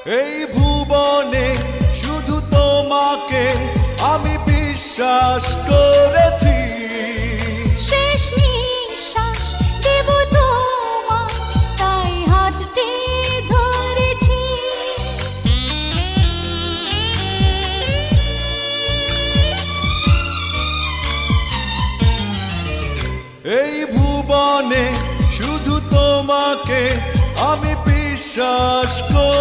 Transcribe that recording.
এই ভুবনে শুধু তোমাকে আমি বিশ্বাস করেছি। শেষ নিঃশ্বাস দেব তোমায়, তাই হাতটি ধরেছি। এই ভুবনে শুধু তোমাকে আমি বিশ্বাস করি।